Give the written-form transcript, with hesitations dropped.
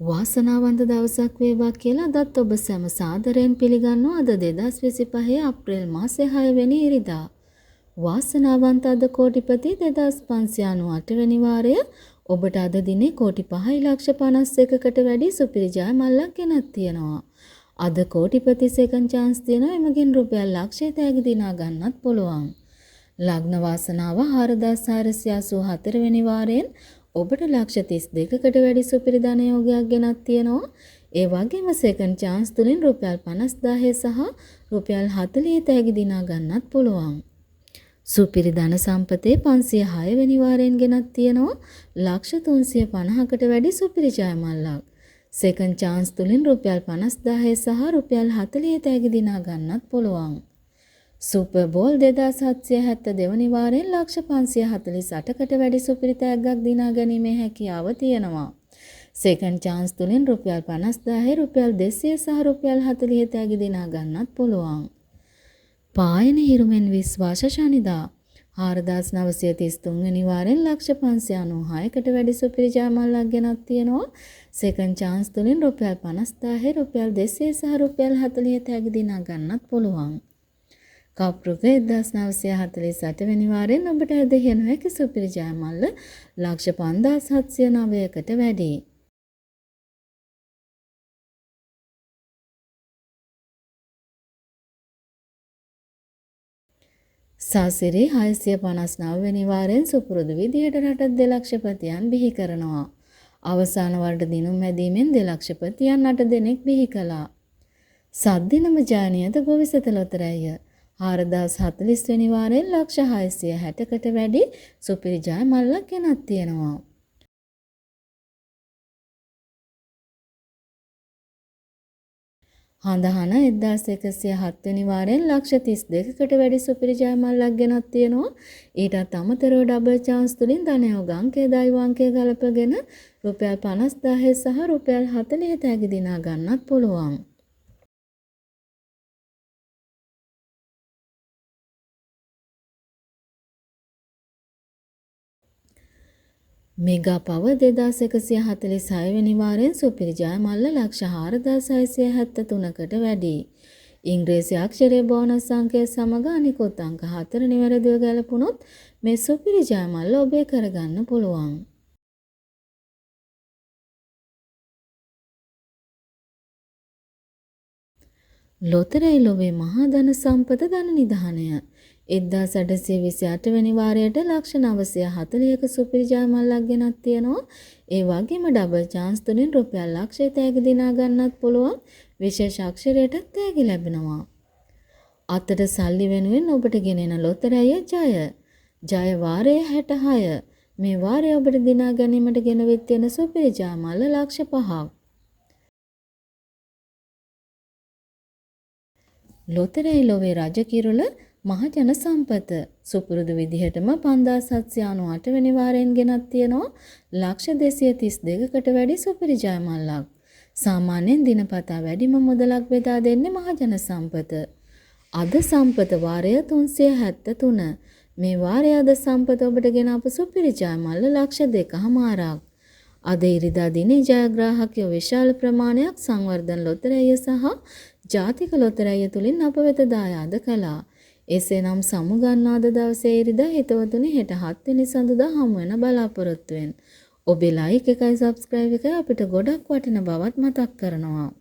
වාසනාවන්ත දවසක් වේවා කියලා අදත් ඔබ සැම සාදරයෙන් පිළිගන්නවා. අද 2025 අප්‍රේල් මාසේ 6 වෙනි ඉරිදා. වාසනාවන්ත අද කෝටිපති 2598 වෙනි වාරය. ඔබට අද දිනේ කෝටි 5,51,කට වැඩි සුපිරි ජය මල්ලක් ගෙනත් තියෙනවා. අද කෝටිපති සෙකන්ඩ් chance තියෙනවා. එමගින් රුපියල් ලක්ෂය තෑගි දිනා ගන්නත් පුළුවන්. ලග්න වාසනාව 4484 වෙනි වාරයෙන් ඔබට ලක්ෂ 32කට වැඩි සුපිරි ධන යෝගයක් ගෙනත් තියෙනවා. ඒ වගේම සෙකන්ඩ් chance තුලින් රුපියල් 50000 සහ රුපියල් 40 තෑගි දිනා ගන්නත් පුළුවන්. සුපිරි ධන සම්පතේ 506 වෙනි වාරයෙන් ගෙනත් තියෙනවා. ලක්ෂ 350කට වැඩි සුපිරි ජය මල්ලක්. සෙකන්ඩ් chance තුලින් රුපියල් 50000 සහ රුපියල් 40 තෑගි දිනා ගන්නත් පුළුවන්. සුපර් බෝල් 2772 වෙනි වාරයෙන් ලක්ෂ 548කට වැඩි සුපිරි තෑග්ගක් දිනා ගැනීමේ හැකියාව තියෙනවා. සෙකන්ඩ් chance තුලින් රුපියල් 50000 රුපියල් 200 සහ රුපියල් 40 තෑගි දිනා ගන්නත් පුළුවන්. පායන හිරුමෙන් විශ්වාස ශනිදා 4933 වෙනි වාරයෙන් ලක්ෂ 596කට වැඩි සුපිරි ජය මල්ලක් ගෙනත් තියෙනවා. සෙකන්ඩ් chance තුලින් රුපියල් 50000 රුපියල් 200 සහ රුපියල් 40 තෑගි දිනා ගන්නත් පුළුවන්. කප්පරුක 1948 වෙනි වාරයෙන් ඔබට ඇදහිය නොහැකි සුපිරි ජය මල්ල ලක්ෂ 5709කට වැඩි. සාසිරි 659 වෙනි වාරයෙන් සුපුරුදු විදිහට රට දෙලක්ෂපතියන් බිහි කරනවා. අවසාන වරට දිනුම් මැදීමෙන් දෙලක්ෂපතියන් 8 දෙනෙක් බිහි කළා. සද්දිනම ජානියද ගොවිසත ලොතරැය 4040 වෙනි වාරයෙන් ලක්ෂ 660කට වැඩි සුපිරි ජය මල්ලක් ගෙනත් තියෙනවා. හඳහන 1107 වෙනි වාරයෙන් ලක්ෂ 32කට වැඩි සුපිරි ජය මල්ලක් ගෙනත් තියෙනවා. ඊටත් අමතරව ඩබල් chance තුලින් ධනයෝග අංකය දෛව අංකය ගලපගෙන රුපියල් 50000 සහ රුපියල් 40 තෑගි දිනා ගන්නත් පුළුවන්. මෙගා පව 2146 වෙනි වාරයෙන් සුපිරි ජය මල්ල ලක්ෂ 4673කට වැඩි. ඉංග්‍රීසි අක්ෂරයේ බෝනස් අංකය සමග අනිකුත් අංක 4 නිවැරදිව ගැලපුණොත් මේ සුපිරි ජය මල්ල ඔබේ කරගන්න පුළුවන්. ලොතරැයි ලොවේ මහා ධන සම්පත ධන නිධානය 1828 වෙනි වාරයට ලක්ෂ 940ක සුපිරි ජය මල්ලක් ගෙනත් තියෙනවා. ඒ වගේම ඩබල් chance තුලින් රුපියල් ලක්ෂය තෑගි දිනා ගන්නත් පුළුවන්. විශේෂ අක්ෂරයට තෑගි ලැබෙනවා. අතට සල්ලි වෙනුවෙන් ඔබට ගෙනෙන ලොතරැය ජය. ජය වාරයේ 66. මේ වාරය ඔබට දිනා ගැනීමට ගෙනවිත් තියෙන සුපිරි ජය මල්ල ලක්ෂ 5ක්. ලොතරැයි ලොවේ රජ කිරුළ මහජන සම්පත සුපුරුදු විදිහටම 5798 වෙනි වාරයෙන් ගෙනත් තියෙනවා. ලක්ෂ 232කට වැඩි සුපිරි ජය මල්ලක්. සාමාන්‍යයෙන් දිනපතා වැඩිම මුදලක් බෙදා දෙන්නේ මහජන සම්පත. අද සම්පත වාරය 373. මේ වාරයේ අද සම්පත ඔබට ගෙන අප සුපිරි ජය මල්ල ලක්ෂ 2කමාරක්. අද ඉරිදා දිනේ ජයග්‍රාහකයෝ විශාල ප්‍රමාණයක් සංවර්ධන ලොතරැය සහ ජාතික ලොතරැය තුලින් අප වෙත දායාද කළා. එසේනම් සමුගන්නා අද දවසේ ඉරිදා හිතවතුනි හෙට 7 වෙනි සඳුදා හමු වෙන බලාපොරොත්තු වෙන්න. ඔබේ ලයික් එකයි සබ්ස්ක්‍රයිබ් එකයි අපිට ගොඩක් වටින බවත් මතක් කරනවා.